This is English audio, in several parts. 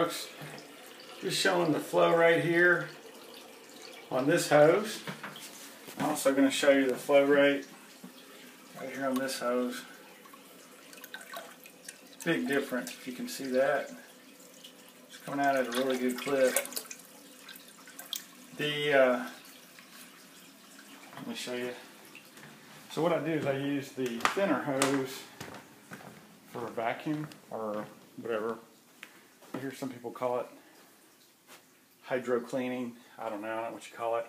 folks, just showing the flow rate here on this hose. I'm also going to show you the flow rate right here on this hose. Big difference, if you can see that. It's coming out at a really good clip. Let me show you. So what I do is I use the thinner hose for a vacuum or whatever. I hear some people call it hydro cleaning. I don't know what you call it.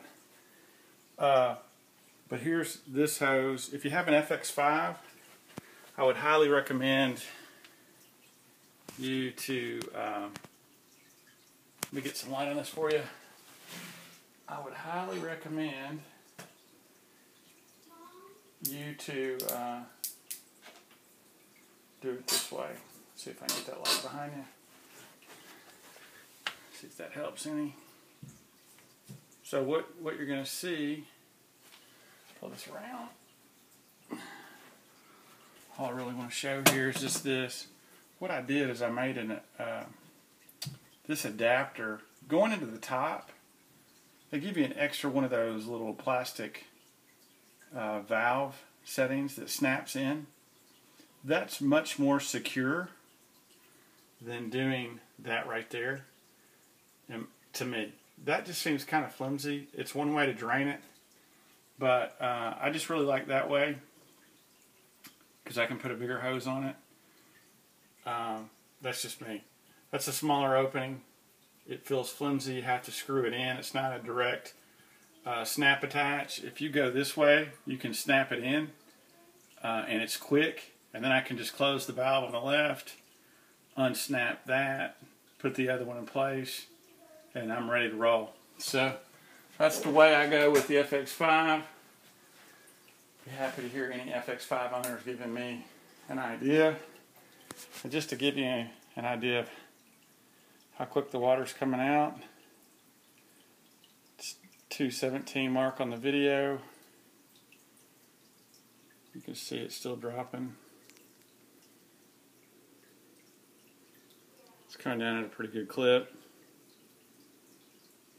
But here's this hose. If you have an FX5, I would highly recommend you to, let me get some light on this for you. I would highly recommend you to do it this way. See if I can get that light behind you. See if that helps any. So what you're going to see, pull this around. All I really want to show here is just this. What I did is I made this adapter going into the top. They give you an extra one of those little plastic valve settings that snaps in. That's much more secure than doing that right there. And to me, that just seems kind of flimsy. It's one way to drain it, but I just really like that way because I can put a bigger hose on it. That's just me. That's a smaller opening. It feels flimsy. You have to screw it in. It's not a direct snap attach. If you go this way, you can snap it in, and it's quick. And then I can just close the valve on the left, unsnap that, put the other one in place, and I'm ready to roll. So that's the way I go with the FX5. Be happy to hear any FX5 owners giving me an idea. And just to give you an idea of how quick the water's coming out, it's 2:17 mark on the video. You can see it's still dropping. It's coming down at a pretty good clip.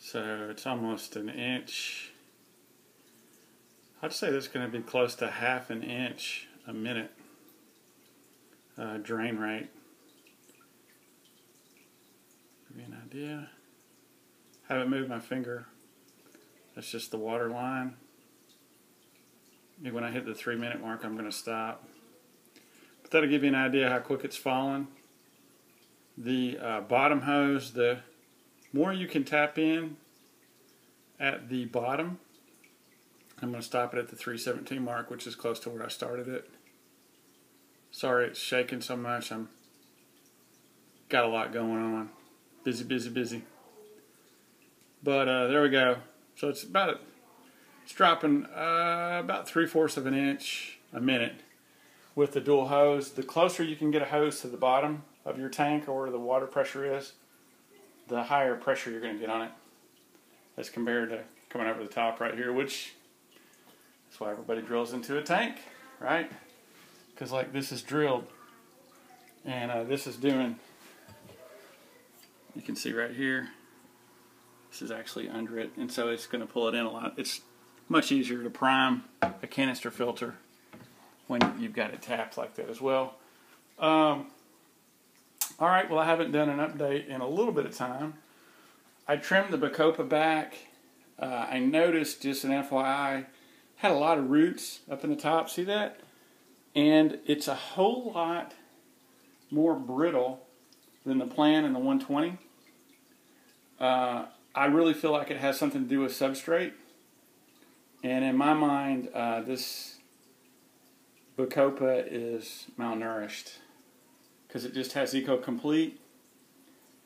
So it's almost an inch. I'd say that's going to be close to ½ an inch a minute drain rate. Give you an idea. Haven't moved my finger. That's just the water line. And when I hit the 3-minute mark, I'm going to stop. But that'll give you an idea how quick it's falling. The bottom hose, the more you can tap in at the bottom, I'm going to stop it at the 3:17 mark, which is close to where I started it. Sorry it's shaking so much. I'm got a lot going on. Busy, busy, busy. But there we go. So it's dropping about 3/4 of an inch a minute with the dual hose. The closer you can get a hose to the bottom of your tank or where the water pressure is, the higher pressure you're going to get on it as compared to coming over the top right here, which is why everybody drills into a tank, right? Because like this is drilled and this is doing, you can see right here, this is actually under it, and so it's going to pull it in a lot. It's much easier to prime a canister filter when you've got it tapped like that as well. Alright, well I haven't done an update in a little bit of time. I trimmed the Bacopa back. I noticed, just an FYI, had a lot of roots up in the top, see that? And it's a whole lot more brittle than the Plan and the 120. I really feel like it has something to do with substrate. And in my mind, this Bacopa is malnourished because it just has Eco-Complete,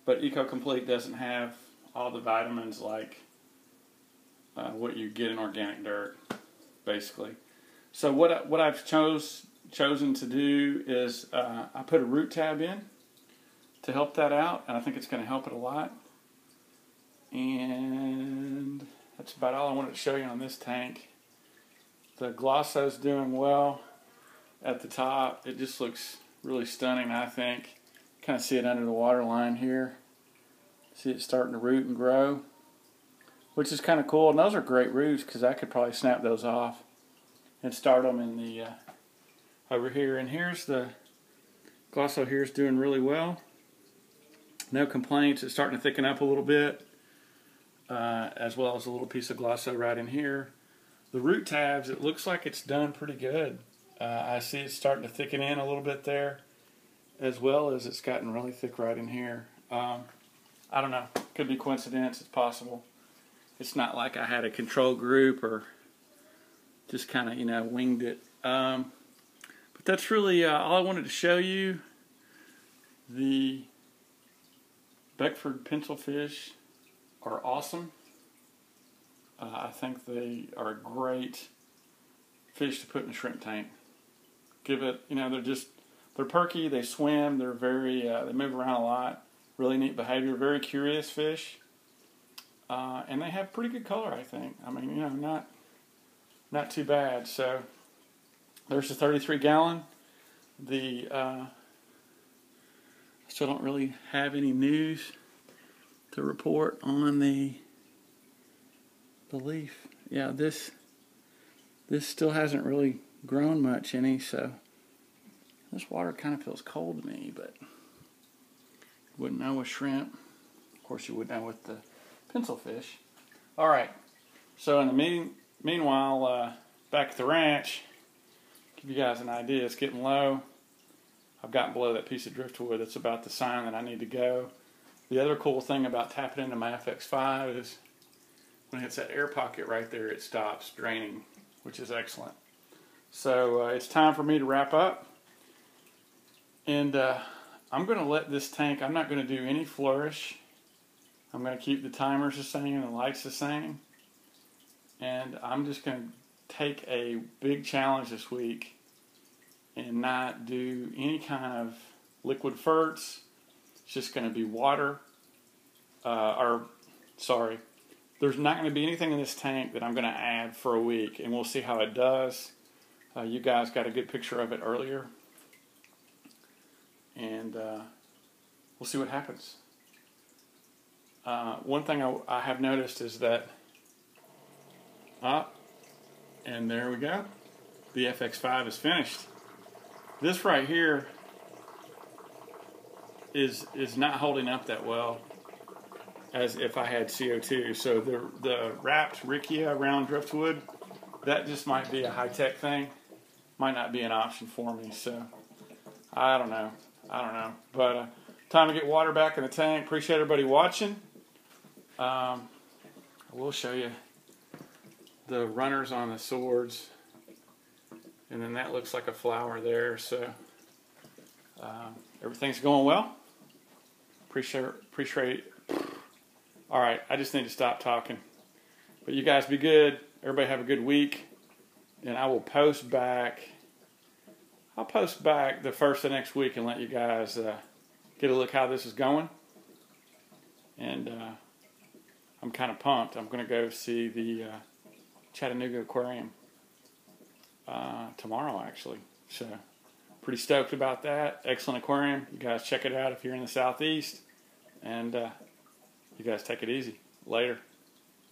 but Eco-Complete doesn't have all the vitamins like what you get in organic dirt, basically. So what I've chosen to do is I put a root tab in to help that out, and I think it's going to help it a lot. And that's about all I wanted to show you on this tank. The glosso's doing well at the top. It just looks really stunning, I think. Kind of see it under the water line here. See it starting to root and grow, which is kind of cool. And those are great roots because I could probably snap those off and start them in the over here. And here's the Glosso here is doing really well. No complaints. It's starting to thicken up a little bit, as well as a little piece of Glosso right in here. The root tabs, it looks like it's done pretty good. I see it's starting to thicken in a little bit there, as well as it's gotten really thick right in here. I don't know. Could be coincidence. It's possible. It's not like I had a control group or just kind of, you know, winged it. But that's really all I wanted to show you. The Beckford pencilfish are awesome. I think they are a great fish to put in a shrimp tank. Give it, you know, they're perky, they swim, they're very, they move around a lot. Really neat behavior, very curious fish. And they have pretty good color, I think. I mean, you know, not too bad. So there's the 33 gallon. I still don't really have any news to report on the leaf. Yeah, this still hasn't really grown much any, so this water kind of feels cold to me, but wouldn't know with shrimp. Of course, you would know with the pencil fish. All right. So in the meanwhile, back at the ranch, give you guys an idea. It's getting low. I've gotten below that piece of driftwood. It's about the sign that I need to go. The other cool thing about tapping into my FX5 is when it hits that air pocket right there, it stops draining, which is excellent. So it's time for me to wrap up. And I'm going to let this tank, I'm not going to do any flourish. I'm going to keep the timers the same and the lights the same. And I'm just going to take a big challenge this week and not do any kind of liquid ferts. It's just going to be water. There's not going to be anything in this tank that I'm going to add for a week, and we'll see how it does. You guys got a good picture of it earlier. And we'll see what happens. One thing I have noticed is that, and there we go. The FX5 is finished. This right here is not holding up that well as if I had CO2. So the wrapped Rickia round driftwood, that just might be a high-tech thing. Might not be an option for me. So I don't know. But time to get water back in the tank. Appreciate everybody watching. I will show you the runners on the swords, and then that looks like a flower there. So everything's going well. Appreciate. All right, I just need to stop talking. But you guys be good. Everybody have a good week, and I will post back. I'll post back the first of next week and let you guys get a look how this is going. And I'm kind of pumped. I'm going to go see the Chattanooga Aquarium tomorrow, actually. So pretty stoked about that. Excellent aquarium. You guys check it out if you're in the Southeast. And you guys take it easy. Later.